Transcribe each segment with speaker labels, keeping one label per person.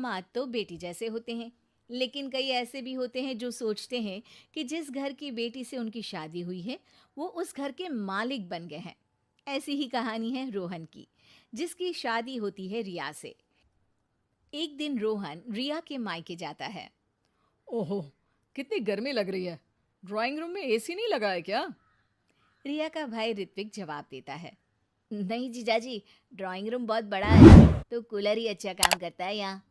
Speaker 1: दामाद तो बेटी जैसे होते हैं, लेकिन कई ऐसे भी होते हैं जो सोचते हैं कि जिस घर की बेटी से उनकी शादी हुई है वो उस घर के मालिक बन गए हैं। ऐसी ही कहानी है रोहन की, जिसकी शादी होती है रिया से। एक दिन रोहन रिया के मायके जाता है।
Speaker 2: ओहो, कितनी गर्मी लग रही है। ड्राइंग रूम में एसी नहीं लगा है क्या?
Speaker 1: रिया का भाई ऋत्विक जवाब देता है, नहीं जीजाजी, ड्राइंग रूम बहुत बड़ा है तो कूलर ही अच्छा काम करता है यहाँ।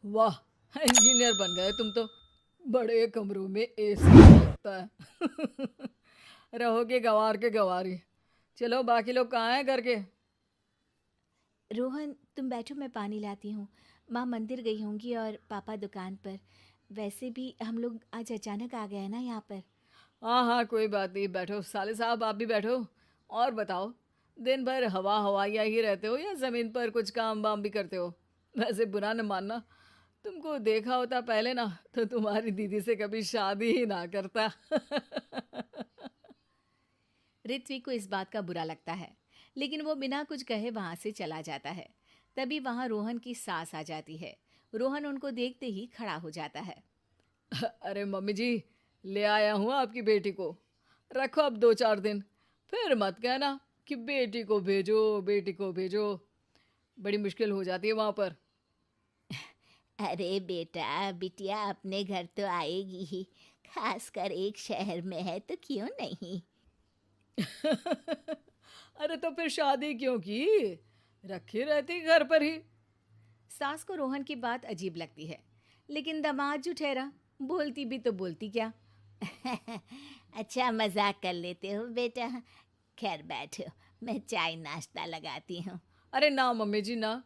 Speaker 2: वाह, इंजीनियर बन गए तुम तो। बड़े कमरों में एसी लगता है। रहोगे गंवार के गंवारी। चलो, बाकी लोग कहाँ हैं घर के?
Speaker 1: रोहन तुम बैठो, मैं पानी लाती हूँ। माँ मंदिर गई होंगी और पापा दुकान पर। वैसे भी हम लोग आज अचानक आ गए हैं ना यहाँ पर।
Speaker 2: हाँ हाँ, कोई बात नहीं, बैठो। साले साहब आप भी बैठो। और बताओ, दिन भर हवा हवाइया ही रहते हो या ज़मीन पर कुछ काम वाम भी करते हो? वैसे बुरा न मानना, तुमको देखा होता पहले ना तो तुम्हारी दीदी से कभी शादी ही ना करता।
Speaker 1: ऋत्विक को इस बात का बुरा लगता है, लेकिन वो बिना कुछ कहे वहां से चला जाता है। तभी वहां रोहन की सास आ जाती है। रोहन उनको देखते ही खड़ा हो जाता है।
Speaker 2: अरे मम्मी जी, ले आया हूँ आपकी बेटी को। रखो अब 2-4 दिन, फिर मत कहना कि बेटी को भेजो, बेटी को भेजो। बड़ी मुश्किल हो जाती है वहाँ पर।
Speaker 1: अरे बेटा, बिटिया अपने घर तो आएगी ही, खासकर एक शहर में है तो क्यों नहीं।
Speaker 2: अरे तो फिर शादी क्यों की? रखी रहती घर पर ही।
Speaker 1: सास को रोहन की बात अजीब लगती है, लेकिन दामाद जो ठहरा, बोलती भी तो बोलती क्या। अच्छा मजाक कर लेते हो बेटा। खैर बैठो, मैं चाय नाश्ता लगाती हूँ।
Speaker 2: अरे ना मम्मी जी ना,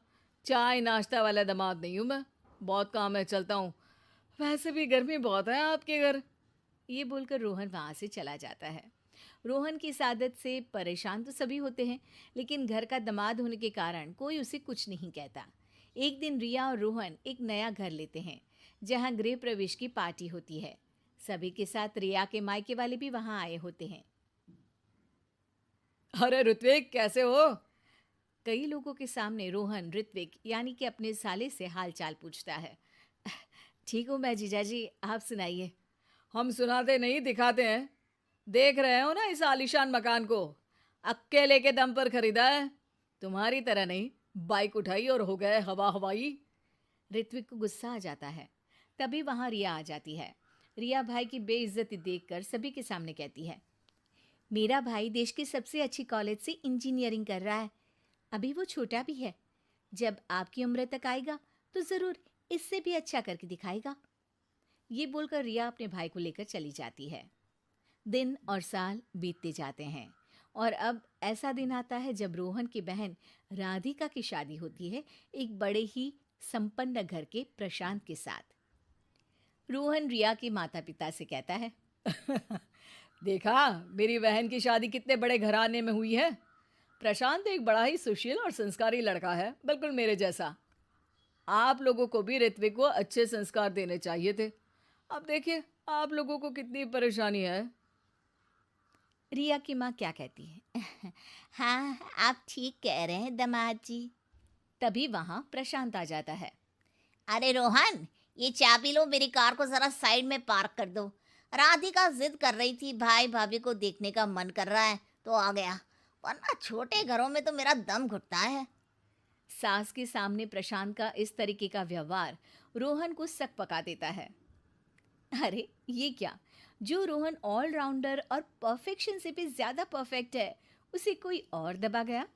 Speaker 2: चाय नाश्ता वाला दामाद नहीं हूँ मैं। बहुत काम है, चलता हूँ। वैसे भी गर्मी बहुत है आपके घर।
Speaker 1: ये बोलकर रोहन वहां से चला जाता है। रोहन की इस आदत से परेशान तो सभी होते हैं, लेकिन घर का दामाद होने के कारण कोई उसे कुछ नहीं कहता। एक दिन रिया और रोहन एक नया घर लेते हैं, जहां गृह प्रवेश की पार्टी होती है। सभी के साथ रिया के मायके वाले भी वहां आए होते हैं।
Speaker 2: अरे ऋत्विक, कैसे हो?
Speaker 1: कई लोगों के सामने रोहन ऋत्विक यानी कि अपने साले से हालचाल पूछता है। ठीक हूँ मैं जीजाजी, आप सुनाइए।
Speaker 2: हम सुनाते नहीं, दिखाते हैं। देख रहे हो ना इस आलीशान मकान को? अकेले के दम पर खरीदा है। तुम्हारी तरह नहीं, बाइक उठाई और हो गए हवा हवाई।
Speaker 1: ऋत्विक को गुस्सा आ जाता है। तभी वहां रिया आ जाती है। रिया भाई की बेइज्जती देखकर सभी के सामने कहती है, मेरा भाई देश की सबसे अच्छी कॉलेज से इंजीनियरिंग कर रहा है। अभी वो छोटा भी है, जब आपकी उम्र तक आएगा तो जरूर इससे भी अच्छा करके दिखाएगा। ये बोलकर रिया अपने भाई को लेकर चली जाती है। दिन और साल बीतते जाते हैं, और अब ऐसा दिन आता है जब रोहन की बहन राधिका की शादी होती है, एक बड़े ही संपन्न घर के प्रशांत के साथ। रोहन रिया के माता पिता से कहता है,
Speaker 2: देखा, मेरी बहन की शादी कितने बड़े घराने में हुई है। प्रशांत एक बड़ा ही सुशील और संस्कारी लड़का है, बिल्कुल मेरे जैसा। आप लोगों को भी ऋत्विक को अच्छे संस्कार देने चाहिए थे। अब देखिए, आप लोगों को कितनी परेशानी है।
Speaker 1: रिया की माँ क्या कहती है। हाँ, आप ठीक कह रहे हैं दामाद जी। तभी वहां प्रशांत आ जाता है।
Speaker 3: अरे रोहन, ये चाबी लो, मेरी कार को जरा साइड में पार्क कर दो। राधिका जिद कर रही थी, भाई भाभी को देखने का मन कर रहा है तो आ गया, वरना छोटे घरों में तो मेरा दम घुटता है।
Speaker 1: सास के सामने प्रशांत का इस तरीके का व्यवहार रोहन को सक पका देता है। अरे ये क्या, जो रोहन ऑलराउंडर और परफेक्शन से भी ज्यादा परफेक्ट है, उसे कोई और दबा गया।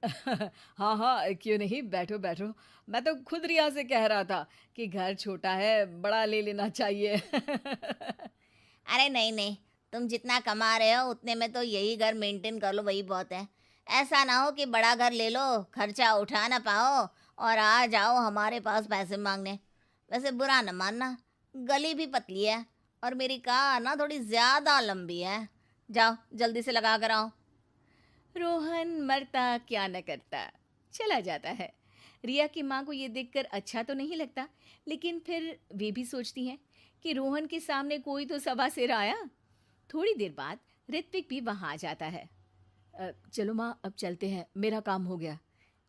Speaker 2: हाँ हाँ, क्यों नहीं, बैठो बैठो। मैं तो खुद रिया से कह रहा था कि घर छोटा है, बड़ा ले लेना चाहिए।
Speaker 3: अरे नहीं नहीं, तुम जितना कमा रहे हो उतने में तो यही घर मेंटेन कर लो, वही बहुत है। ऐसा ना हो कि बड़ा घर ले लो, खर्चा उठा ना पाओ और आ जाओ हमारे पास पैसे मांगने। वैसे बुरा न मानना, गली भी पतली है और मेरी कार ना थोड़ी ज़्यादा लंबी है। जाओ जल्दी से लगा कर आओ।
Speaker 1: रोहन मरता क्या न करता, चला जाता है। रिया की माँ को ये देखकर अच्छा तो नहीं लगता, लेकिन फिर वे भी सोचती हैं कि रोहन के सामने कोई तो सवा सिर आया। थोड़ी देर बाद ऋत्विक भी वहां आ जाता है। चलो माँ, अब चलते हैं, मेरा काम हो गया।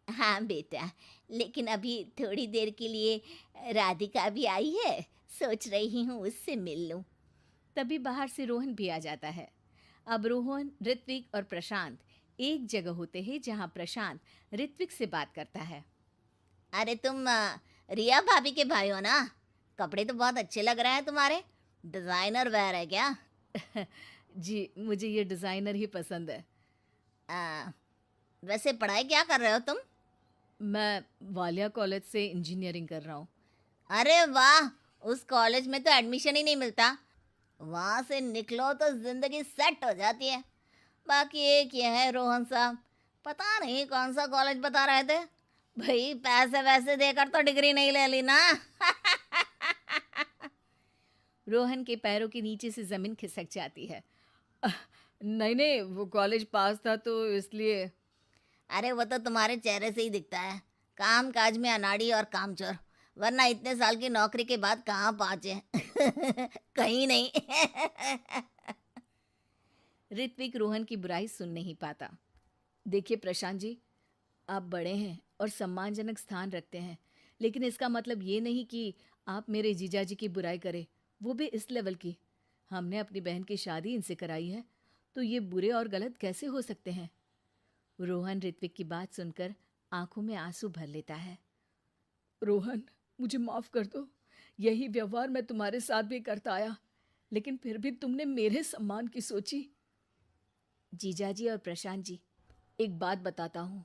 Speaker 3: हाँ बेटा, लेकिन अभी थोड़ी देर के लिए राधिका भी आई है, सोच रही हूँ उससे मिल लूँ।
Speaker 1: तभी बाहर से रोहन भी आ जाता है। अब रोहन, ऋत्विक और प्रशांत एक जगह होते हैं जहाँ प्रशांत ऋत्विक से बात करता है।
Speaker 3: अरे तुम रिया भाभी के भाई हो ना? कपड़े तो बहुत अच्छे लग रहे हैं तुम्हारे। डिज़ाइनर वेयर है क्या?
Speaker 1: जी, मुझे ये डिज़ाइनर ही पसंद है।
Speaker 3: आ, वैसे पढ़ाई क्या कर रहे हो तुम?
Speaker 1: मैं वालिया कॉलेज से इंजीनियरिंग कर रहा हूँ।
Speaker 3: अरे वाह, उस कॉलेज में तो एडमिशन ही नहीं मिलता। वहाँ से निकलो तो जिंदगी सेट हो जाती है। बाकी एक ये है रोहन साहब, पता नहीं कौन सा कॉलेज बता रहे थे। भाई पैसे वैसे देकर तो डिग्री नहीं ले ली ना।
Speaker 1: रोहन के पैरों के नीचे से ज़मीन खिसक जाती है।
Speaker 2: नहीं नहीं, वो कॉलेज पास था तो इसलिए।
Speaker 3: अरे वो तो तुम्हारे चेहरे से ही दिखता है, काम काज में अनाड़ी और कामचोर, वरना इतने साल की नौकरी के बाद कहाँ पहुँचे? कहीं नहीं।
Speaker 1: ऋत्विक रोहन की बुराई सुन नहीं पाता। देखिए प्रशांत जी, आप बड़े हैं और सम्मानजनक स्थान रखते हैं, लेकिन इसका मतलब ये नहीं कि आप मेरे जीजाजी की बुराई करें, वो भी इस लेवल की। हमने अपनी बहन की शादी इनसे कराई है, तो ये बुरे और गलत कैसे हो सकते हैं? रोहन ऋत्विक की बात सुनकर आंखों में आंसू भर लेता है।
Speaker 2: रोहन, मुझे माफ कर दो। यही व्यवहार मैं तुम्हारे साथ भी करता आया, लेकिन फिर भी तुमने मेरे सम्मान की सोची।
Speaker 1: जीजाजी और प्रशांत जी, एक बात बताता हूँ।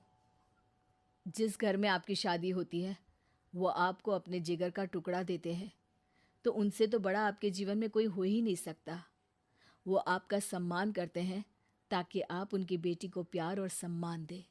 Speaker 1: जिस घर में आपकी शादी होती है, वो आपको अपने जिगर का टुकड़ा देते हैं, तो उनसे तो बड़ा आपके जीवन में कोई हो ही नहीं सकता। वो आपका सम्मान करते हैं ताकि आप उनकी बेटी को प्यार और सम्मान दें।